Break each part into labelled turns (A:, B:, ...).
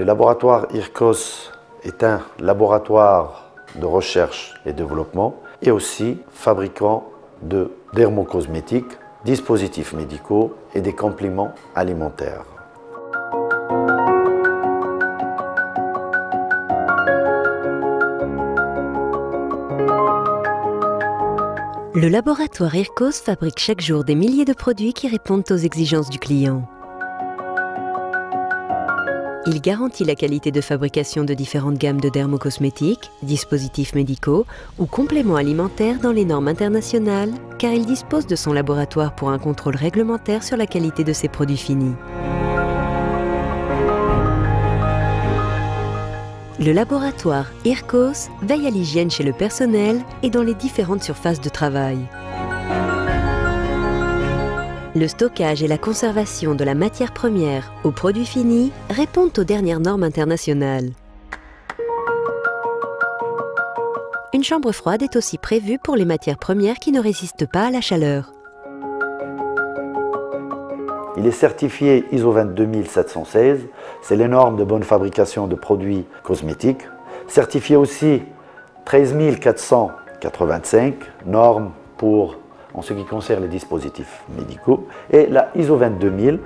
A: Le laboratoire IRCOS est un laboratoire de recherche et développement et aussi fabricant de dermocosmétiques, dispositifs médicaux et des compléments alimentaires.
B: Le laboratoire IRCOS fabrique chaque jour des milliers de produits qui répondent aux exigences du client. Il garantit la qualité de fabrication de différentes gammes de dermocosmétiques, dispositifs médicaux ou compléments alimentaires dans les normes internationales, car il dispose de son laboratoire pour un contrôle réglementaire sur la qualité de ses produits finis. Le laboratoire IRCOS veille à l'hygiène chez le personnel et dans les différentes surfaces de travail. Le stockage et la conservation de la matière première aux produits finis répondent aux dernières normes internationales. Une chambre froide est aussi prévue pour les matières premières qui ne résistent pas à la chaleur.
A: Il est certifié ISO 22716, c'est les normes de bonne fabrication de produits cosmétiques. Certifié aussi 13485, normes pour en ce qui concerne les dispositifs médicaux, et la ISO 22000,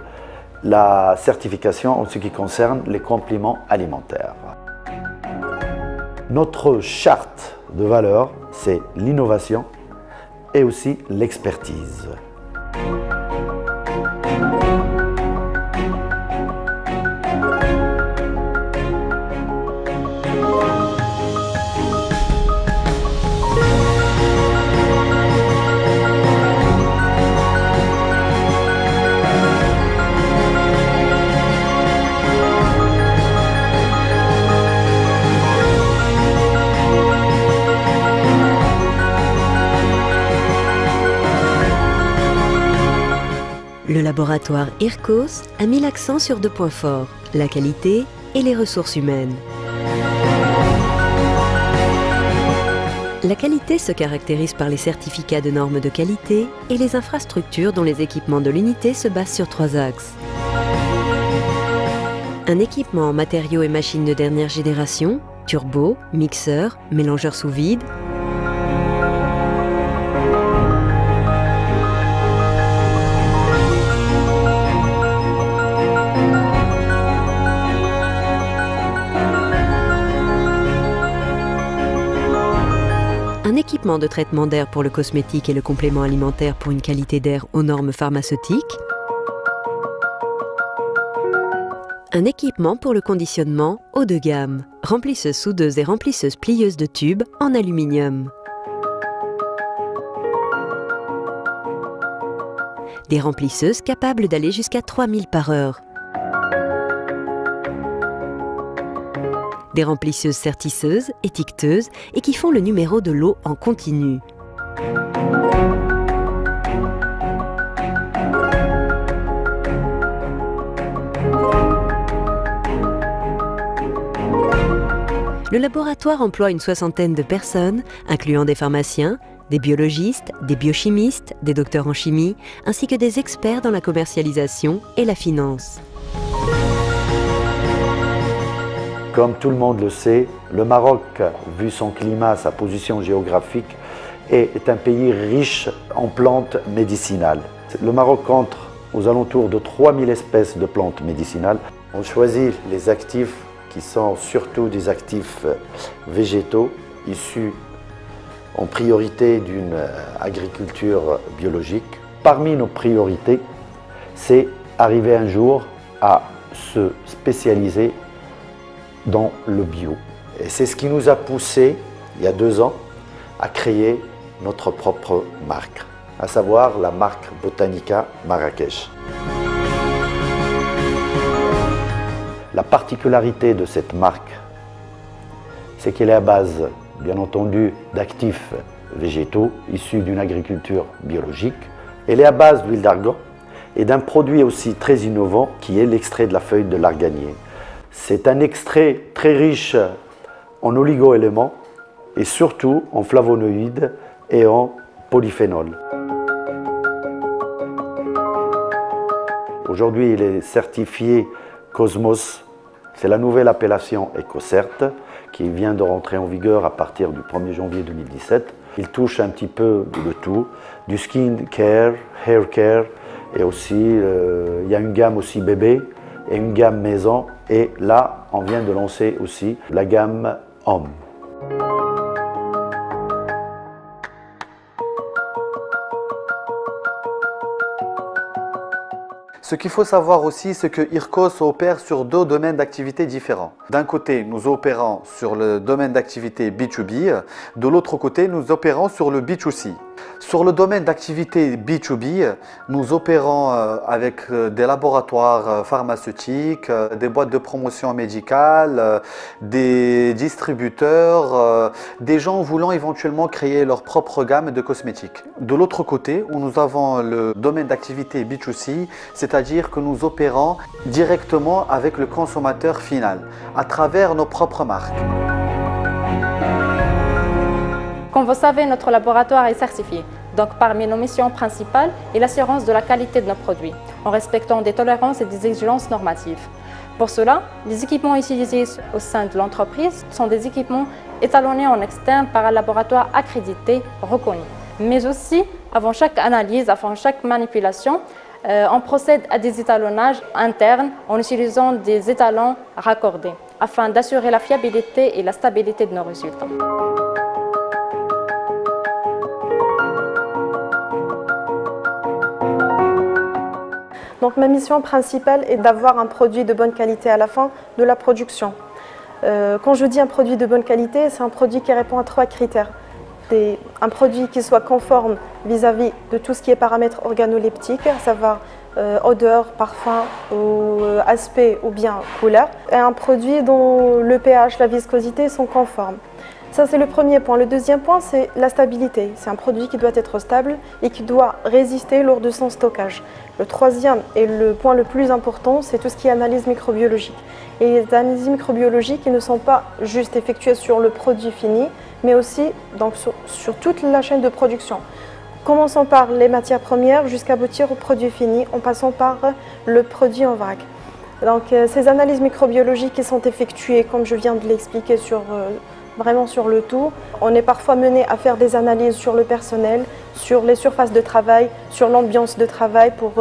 A: la certification en ce qui concerne les compléments alimentaires. Notre charte de valeur, c'est l'innovation et aussi l'expertise.
B: Le laboratoire IRCOS a mis l'accent sur deux points forts, la qualité et les ressources humaines. La qualité se caractérise par les certificats de normes de qualité et les infrastructures dont les équipements de l'unité se basent sur trois axes. Un équipement en matériaux et machines de dernière génération, turbo, mixeur, mélangeur sous vide. Un équipement de traitement d'air pour le cosmétique et le complément alimentaire pour une qualité d'air aux normes pharmaceutiques. Un équipement pour le conditionnement haut de gamme, remplisseuse soudeuse et remplisseuse plieuse de tubes en aluminium. Des remplisseuses capables d'aller jusqu'à 3000 par heure. Des remplisseuses sertisseuses, étiqueteuses et qui font le numéro de l'eau en continu. Le laboratoire emploie une soixantaine de personnes, incluant des pharmaciens, des biologistes, des biochimistes, des docteurs en chimie, ainsi que des experts dans la commercialisation et la finance.
A: Comme tout le monde le sait, le Maroc, vu son climat, sa position géographique, est un pays riche en plantes médicinales. Le Maroc compte aux alentours de 3000 espèces de plantes médicinales. On choisit les actifs qui sont surtout des actifs végétaux issus en priorité d'une agriculture biologique. Parmi nos priorités, c'est arriver un jour à se spécialiser dans le bio. Et c'est ce qui nous a poussé, il y a 2 ans, à créer notre propre marque, à savoir la marque Botanica Marrakech. La particularité de cette marque, c'est qu'elle est à base, bien entendu, d'actifs végétaux issus d'une agriculture biologique. Elle est à base d'huile d'argan et d'un produit aussi très innovant qui est l'extrait de la feuille de l'arganier. C'est un extrait très riche en oligo-éléments et surtout en flavonoïdes et en polyphénols. Aujourd'hui, il est certifié Cosmos C'est la nouvelle appellation EcoCert qui vient de rentrer en vigueur à partir du 1er janvier 2017. Il touche un petit peu de tout, du skin care, hair care, et aussi il y a une gamme aussi bébé et une gamme maison. Et là, on vient de lancer aussi la gamme homme.
C: Ce qu'il faut savoir aussi, c'est que IRCOS opère sur deux domaines d'activité différents. D'un côté, nous opérons sur le domaine d'activité B2B, de l'autre côté, nous opérons sur le B2C. Sur le domaine d'activité B2B, nous opérons avec des laboratoires pharmaceutiques, des boîtes de promotion médicale, des distributeurs, des gens voulant éventuellement créer leur propre gamme de cosmétiques. De l'autre côté, où nous avons le domaine d'activité B2C, c'est-à-dire que nous opérons directement avec le consommateur final, à travers nos propres marques.
D: Comme vous savez, notre laboratoire est certifié. Donc, parmi nos missions principales est l'assurance de la qualité de nos produits, en respectant des tolérances et des exigences normatives. Pour cela, les équipements utilisés au sein de l'entreprise sont des équipements étalonnés en externe par un laboratoire accrédité, reconnu. Mais aussi, avant chaque analyse, avant chaque manipulation, on procède à des étalonnages internes en utilisant des étalons raccordés, afin d'assurer la fiabilité et la stabilité de nos résultats.
E: Donc ma mission principale est d'avoir un produit de bonne qualité à la fin de la production. Quand je dis un produit de bonne qualité, c'est un produit qui répond à 3 critères. Un produit qui soit conforme vis-à-vis de tout ce qui est paramètres organoleptiques, à savoir odeur, parfum, ou aspect ou bien couleur, et un produit dont le pH, la viscosité sont conformes. Ça, c'est le premier point. Le deuxième point, c'est la stabilité. C'est un produit qui doit être stable et qui doit résister lors de son stockage. Le troisième et le point le plus important, c'est tout ce qui est analyse microbiologique. Et les analyses microbiologiques, ils ne sont pas juste effectuées sur le produit fini, mais aussi donc, sur toute la chaîne de production. Commençons par les matières premières jusqu'à aboutir au produit fini, en passant par le produit en vrac. Donc, ces analyses microbiologiques qui sont effectuées, comme je viens de l'expliquer, vraiment sur le tout. On est parfois mené à faire des analyses sur le personnel, sur les surfaces de travail, sur l'ambiance de travail pour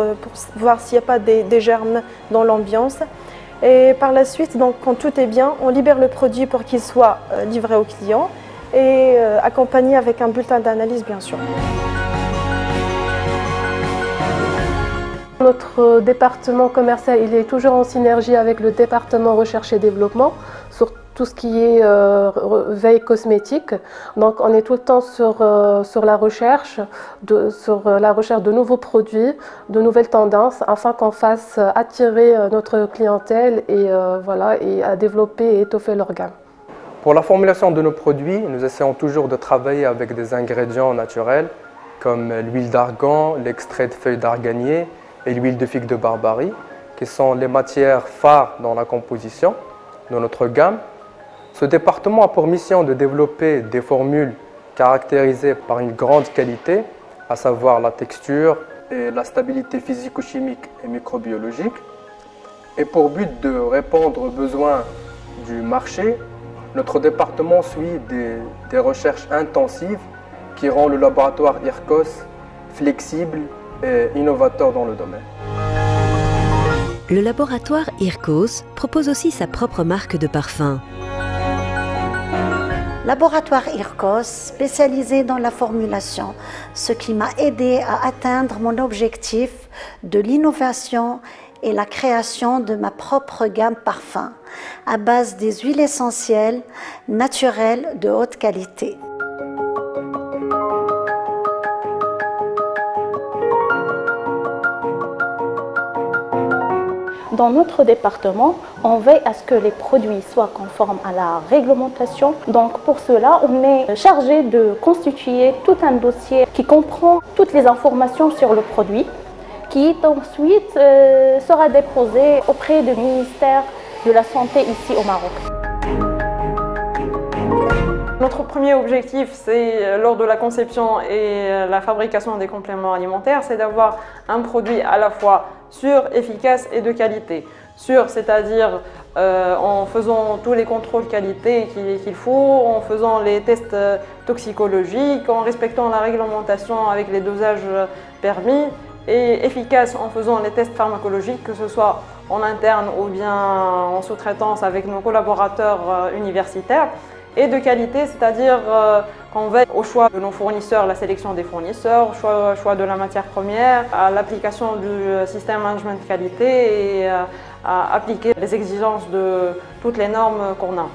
E: voir s'il n'y a pas des germes dans l'ambiance. Et par la suite, donc, quand tout est bien, on libère le produit pour qu'il soit livré au client et accompagné avec un bulletin d'analyse bien sûr.
F: Notre département commercial il est toujours en synergie avec le département recherche et développement sur tout ce qui est veille cosmétique. Donc on est tout le temps sur la recherche de nouveaux produits, de nouvelles tendances afin qu'on fasse attirer notre clientèle et, et à développer et étoffer leur gamme.
G: Pour la formulation de nos produits, nous essayons toujours de travailler avec des ingrédients naturels comme l'huile d'argan, l'extrait de feuilles d'arganier et l'huile de figue de Barbarie, qui sont les matières phares dans la composition de notre gamme. Ce département a pour mission de développer des formules caractérisées par une grande qualité, à savoir la texture et la stabilité physico-chimique et microbiologique. Et pour but de répondre aux besoins du marché, notre département suit des recherches intensives qui rendent le laboratoire IRCOS flexible et innovateur dans le domaine.
B: Le laboratoire IRCOS propose aussi sa propre marque de parfum.
H: Laboratoire IRCOS spécialisé dans la formulation, ce qui m'a aidé à atteindre mon objectif de l'innovation et la création de ma propre gamme parfum à base des huiles essentielles naturelles de haute qualité.
I: Dans notre département, on veille à ce que les produits soient conformes à la réglementation. Donc pour cela, on est chargé de constituer tout un dossier qui comprend toutes les informations sur le produit, qui ensuite sera déposé auprès du ministère de la Santé ici au Maroc.
E: Notre premier objectif, c'est lors de la conception et la fabrication des compléments alimentaires, c'est d'avoir un produit à la fois sûr, efficace et de qualité.
J: sûre, c'est-à-dire en faisant tous les contrôles qualité qu'il faut, en faisant les tests toxicologiques, en respectant la réglementation avec les dosages permis, et efficace en faisant les tests pharmacologiques, que ce soit en interne ou bien en sous-traitance avec nos collaborateurs universitaires, et de qualité, c'est-à-dire qu'on veille au choix de nos fournisseurs, la sélection des fournisseurs, au choix de la matière première, à l'application du système management de qualité et à appliquer les exigences de toutes les normes qu'on a.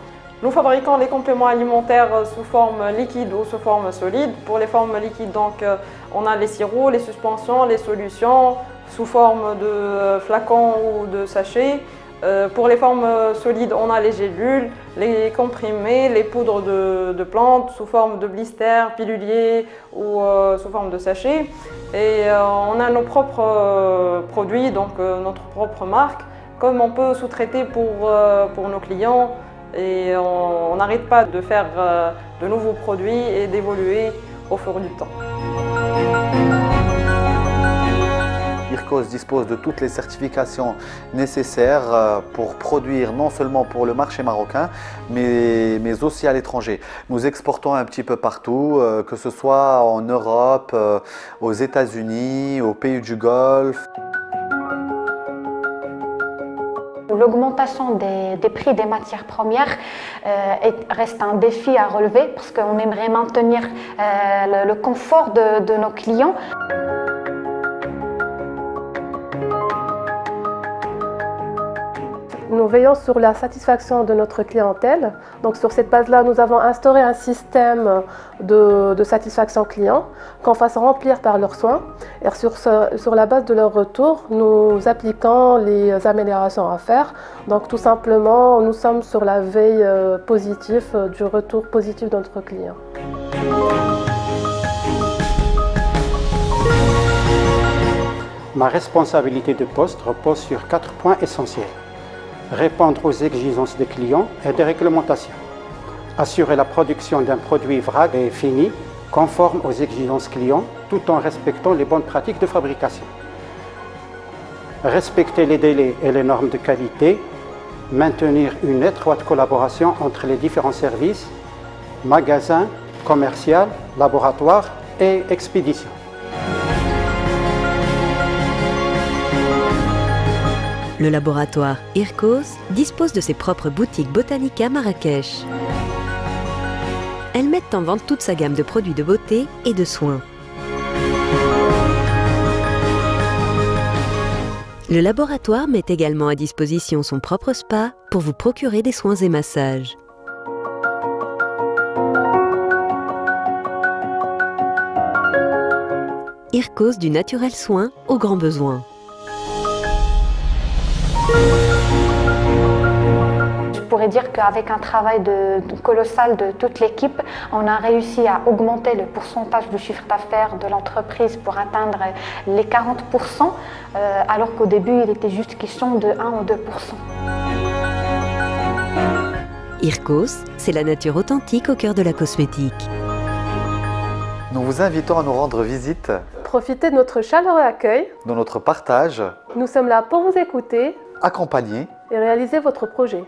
J: Nous fabriquons les compléments alimentaires sous forme liquide ou sous forme solide. Pour les formes liquides, donc, on a les sirops, les suspensions, les solutions sous forme de flacons ou de sachets. Pour les formes solides, on a les gélules, les comprimés, les poudres de plantes sous forme de blisters, piluliers ou sous forme de sachets. Et on a nos propres produits, donc notre propre marque, comme on peut sous-traiter pour nos clients. Et on n'arrête pas de faire de nouveaux produits et d'évoluer au fur du temps.
C: IRCOS dispose de toutes les certifications nécessaires pour produire non seulement pour le marché marocain, mais aussi à l'étranger. Nous exportons un petit peu partout, que ce soit en Europe, aux États-Unis, aux pays du Golfe.
K: L'augmentation des prix des matières premières reste un défi à relever parce qu'on aimerait maintenir le confort de nos clients.
F: Nous veillons sur la satisfaction de notre clientèle. Donc sur cette base-là, nous avons instauré un système de satisfaction client qu'on fasse remplir par leurs soins. Et sur la base de leur retour, nous appliquons les améliorations à faire. Donc tout simplement, nous sommes sur la veille positive du retour positif de notre client.
L: Ma responsabilité de poste repose sur 4 points essentiels. Répondre aux exigences des clients et des réglementations. Assurer la production d'un produit vrac et fini, conforme aux exigences clients, tout en respectant les bonnes pratiques de fabrication. Respecter les délais et les normes de qualité. Maintenir une étroite collaboration entre les différents services, magasins, commercial, laboratoire et expédition.
B: Le laboratoire IRCOS dispose de ses propres boutiques Botanica Marrakech. Elles mettent en vente toute sa gamme de produits de beauté et de soins. Le laboratoire met également à disposition son propre spa pour vous procurer des soins et massages. IRCOS, du naturel soin aux grands besoins.
K: Je pourrais dire qu'avec un travail colossal de toute l'équipe, on a réussi à augmenter le pourcentage du chiffre d'affaires de l'entreprise pour atteindre les 40%, alors qu'au début, il était juste question de 1 ou 2%.
B: IRCOS, c'est la nature authentique au cœur de la cosmétique.
C: Nous vous invitons à nous rendre visite.
F: Profitez de notre chaleureux accueil.
C: De notre partage.
F: Nous sommes là pour vous écouter.
C: Accompagner.
F: Et réaliser votre projet.